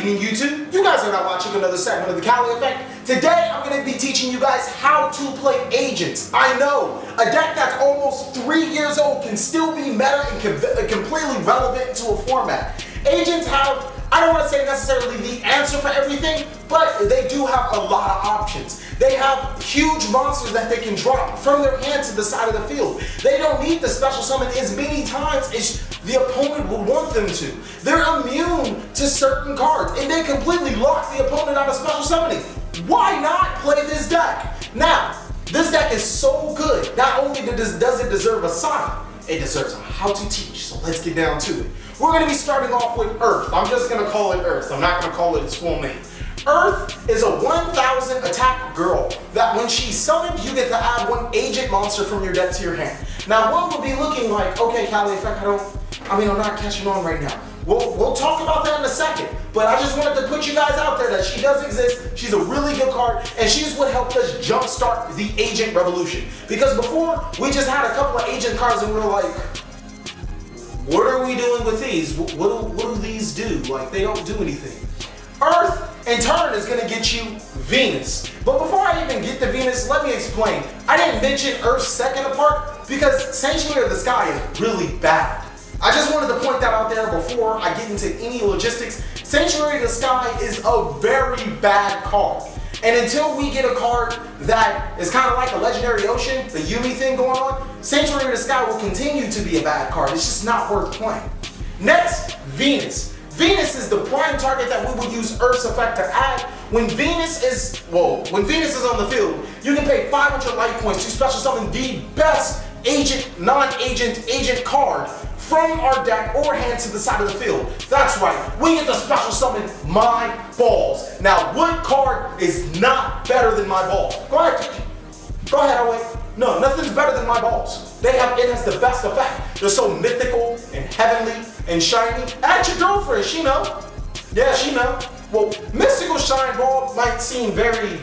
evening, YouTube. You guys are now watching another segment of the TheCaliEffect. Today, I'm going to be teaching you guys how to play agents. I know, a deck that's almost 3 years old can still be meta and completely relevant to a format. Agents have, I don't want to say necessarily the answer for everything, but they do have a lot of options. They have huge monsters that they can drop from their hand to the side of the field. They don't need to special summon as many times as the opponent would want them to. They're immune to certain cards, and they completely lock the opponent out of special summoning. Why not play this deck? Now, this deck is so good, not only does it deserve a sign, it deserves a how to teach, so let's get down to it. We're going to be starting off with Earth. I'm just going to call it Earth. I'm not going to call it its full name. Earth is a 1000 attack girl that when she's summoned, you get to add one agent monster from your deck to your hand. Now, one will be looking like, okay, TheCaliEffect, I'm not catching on right now. We'll talk about that in a second, but I just wanted to put you guys out there that she does exist. She's a really good card, and she's what helped us jumpstart the agent revolution. Because before, we just had a couple of agent cards and we were like, what are we doing with these? What do these do? Like, they don't do anything. Earth, in turn, is going to get you Venus. But before I even get to Venus, let me explain. I didn't mention Earth's second apart because Sanctuary of the Sky is really bad. I just wanted to point that out there before I get into any logistics. Sanctuary of the Sky is a very bad card. And until we get a card that is kind of like a Legendary Ocean, the Yumi thing going on, Sanctuary of the Sky will continue to be a bad card. It's just not worth playing. Next, Venus. Venus is the prime target that we would use Earth's effect to add. When Venus is on the field, you can pay 500 life points to special summon the best agent, non-agent, agent card from our deck or hand to the side of the field. That's right, we get to special summon my balls. Now, what card is not better than my balls? Go ahead, Owen. No, nothing's better than my balls. It has the best effect. They're so mythical and heavenly and shiny. Ask your girlfriend, she know. Yeah, she know. Well, Mystical Shine Ball might seem very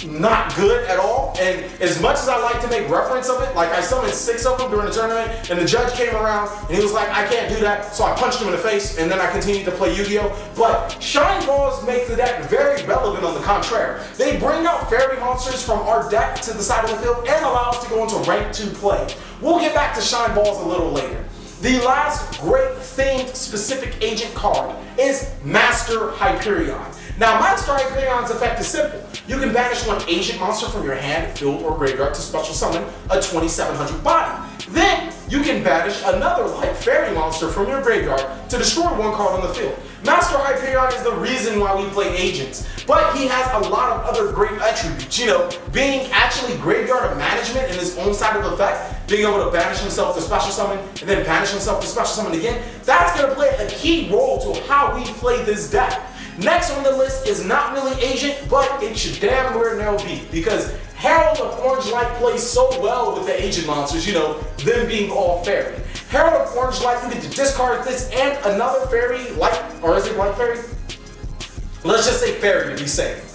not good at all, and as much as I like to make reference of it, like I summoned 6 of them during the tournament, and the judge came around, and he was like, I can't do that, so I punched him in the face, and then I continued to play Yu-Gi-Oh! But Shine Balls make the deck very relevant on the contrary. They bring out fairy monsters from our deck to the side of the field, and allow us to go into rank 2 play. We'll get back to Shine Balls a little later. The last great themed specific agent card is Master Hyperion. Now, Master Hyperion's effect is simple. You can banish one agent monster from your hand, field, or graveyard to special summon a 2700 body. Then, you can banish another light fairy monster from your graveyard to destroy one card on the field. Master Hyperion is the reason why we play agents, but he has a lot of other great attributes. You know, being actually graveyard management in his own side of effect, being able to banish himself to special summon, and then banish himself to special summon again, that's going to play a key role to how we play this deck. Next on the list is not really agent, but it should damn near be, because Herald of Orange Light plays so well with the agent monsters, you know, them being all fairy. Herald of Orange Light, you get to discard this and another fairy, light, or is it light fairy? Let's just say fairy to be safe.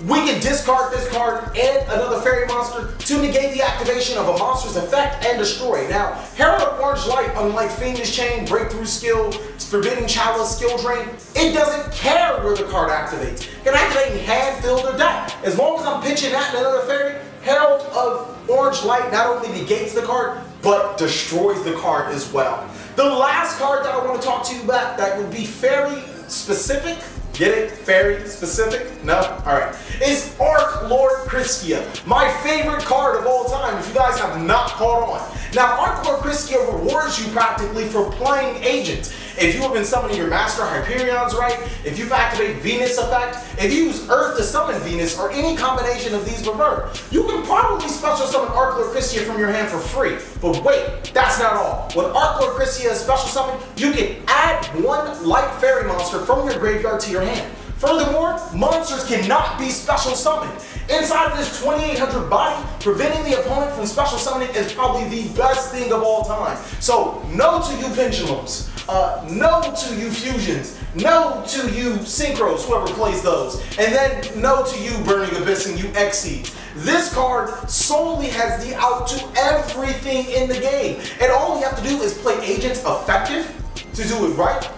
We can discard this card and another fairy monster to negate the activation of a monster's effect and destroy. Now, Herald of Orange Light, unlike Fiendish Chain, Breakthrough Skill, Forbidden Chalice, Skill Drain, it doesn't care where the card activates. It can activate in hand, field, or deck. As long as I'm pitching that and another fairy, Herald of Orange Light not only negates the card, but destroys the card as well. The last card that I want to talk to you about that would be fairy specific. Get it? Fairy specific? No? Alright. Is Arc Lord Christia, my favorite card of all time, if you guys have not caught on. Now, Arc Lord Christia rewards you practically for playing agent. If you have been summoning your Master Hyperions right, if you've activated Venus effect, if you use Earth to summon Venus, or any combination of these preferred, you can probably special summon Arc Lord Christia from your hand for free. But wait, that's not all. When Arc Lord Christia is special summoned, you can add one light fairy monster from your graveyard to your hand. Furthermore, monsters cannot be special summoned. Inside of this 2800 body, preventing the opponent from special summoning is probably the best thing of all time. So, no to you pendulums, no to you fusions, no to you synchros, whoever plays those, and then no to you Burning Abyss and you Xyz. This card solely has the out to everything in the game, and all you have to do is play agents effective to do it right,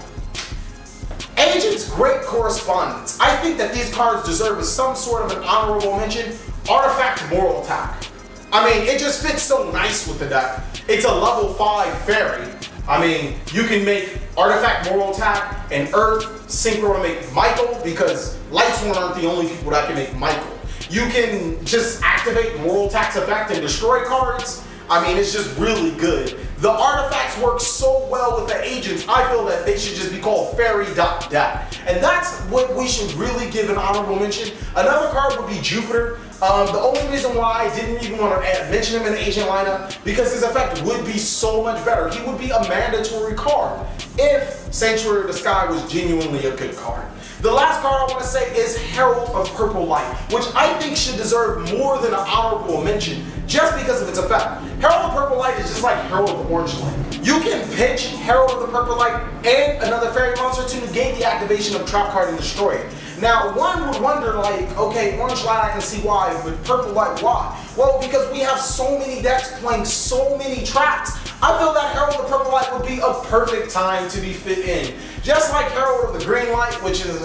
Agents, great correspondence. I think that these cards deserve some sort of an honorable mention. Artifact Moral Attack. I mean, it just fits so nice with the deck. It's a level 5 fairy. I mean, you can make Artifact Moral Attack and Earth Synchro to make Michael, because Lightsworn aren't the only people that can make Michael. You can just activate Moral Attack's effect and destroy cards. I mean, it's just really good. The artifacts work so well with the agents, I feel that they should just be called fairy.deck. And that's what we should really give an honorable mention. Another card would be Jupiter. The only reason why I didn't even want to mention him in the agent lineup, because his effect would be so much better. He would be a mandatory card if Sanctuary of the Sky was genuinely a good card. The last card I want to say is Herald of Purple Light, which I think should deserve more than an honorable mention just because of its effect. Herald of Purple Light is just like Herald of Orange Light. You can pitch Herald of the Purple Light and another fairy monster to negate the activation of trap card and destroy it. Now, one would wonder, like, okay, Orange Light I can see why, but Purple Light why? Well, because we have so many decks playing so many traps. I feel that Herald of the Purple Light would be a perfect time to be fit in. Just like Herald of the Green Light, which is,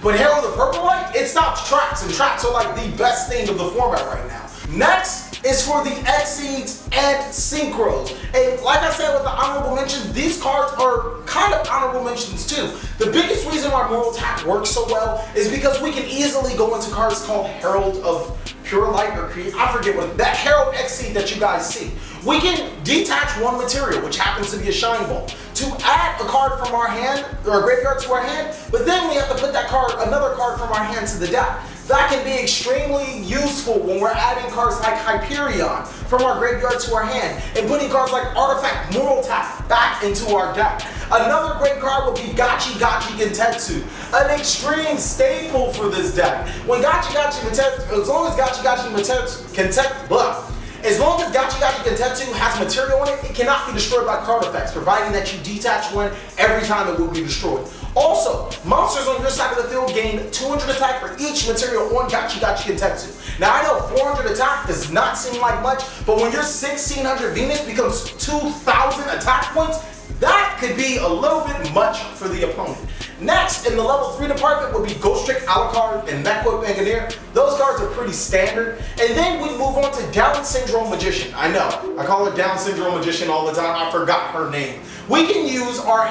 but Herald of the Purple Light, it stops traps, and traps are like the best thing of the format right now. Next is for the Exceeds and Synchros. And like I said with the honorable mentions, these cards are kind of honorable mentions too. The biggest reason why Moral Attack works so well is because we can easily go into cards called Herald of Pure Light or I forget what, that Herald Exceed that you guys see. We can detach one material, which happens to be a Shine Ball, to add a card from our hand, or a graveyard to our hand, but then we have to put that card, another card from our hand to the deck. That can be extremely useful when we're adding cards like Hyperion from our graveyard to our hand, and putting cards like Artifact Moral Attack back into our deck. Another great card would be Gachi Gachi Gentetsu, an extreme staple for this deck. When Gachi Gachi Gentetsu, as long as Gachi Gachi Gentetsu, as long as Gachi Gachi Gentetsu has material on it, it cannot be destroyed by card effects, providing that you detach one every time it will be destroyed. Also, monsters on your side of the field gain 200 attack for each material on Gachi Gachi Gentetsu. Now I know 400 attack does not seem like much, but when your 1600 Venus becomes 2000 attack points, that could be a little bit much for the opponent. Next, in the level 3 department would be Ghost Trick, Alucard, and Mechwood Bangoneer. Those cards are pretty standard. And then we move on to Down Syndrome Magician. I know, I call her Down Syndrome Magician all the time. I forgot her name. We can use our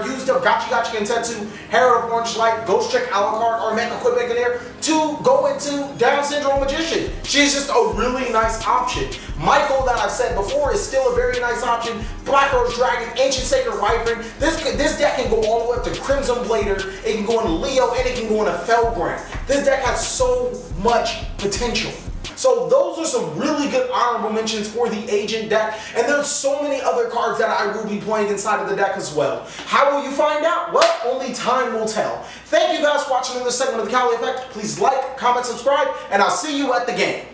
used up Gachi Gachi Gentetsu, Herald of Orange Light, Ghost Trick, Alucard, or Mechwood Bangoneer to go into Down Syndrome Magician. She's just a really nice option. Michael, that I've said before, is still a very nice option. Black Rose Dragon, Ancient Sacred Wyvern. This deck can go all the way up to Crimson Blader. It can go into Leo, and it can go into Felgrand. This deck has so much potential. So those are some really good honorable mentions for the Agent deck, and there's so many other cards that I will be playing inside of the deck as well. How will you find out? Well, only time will tell. Thank you guys for watching this segment of the Cali Effect. Please like, comment, subscribe, and I'll see you at the game.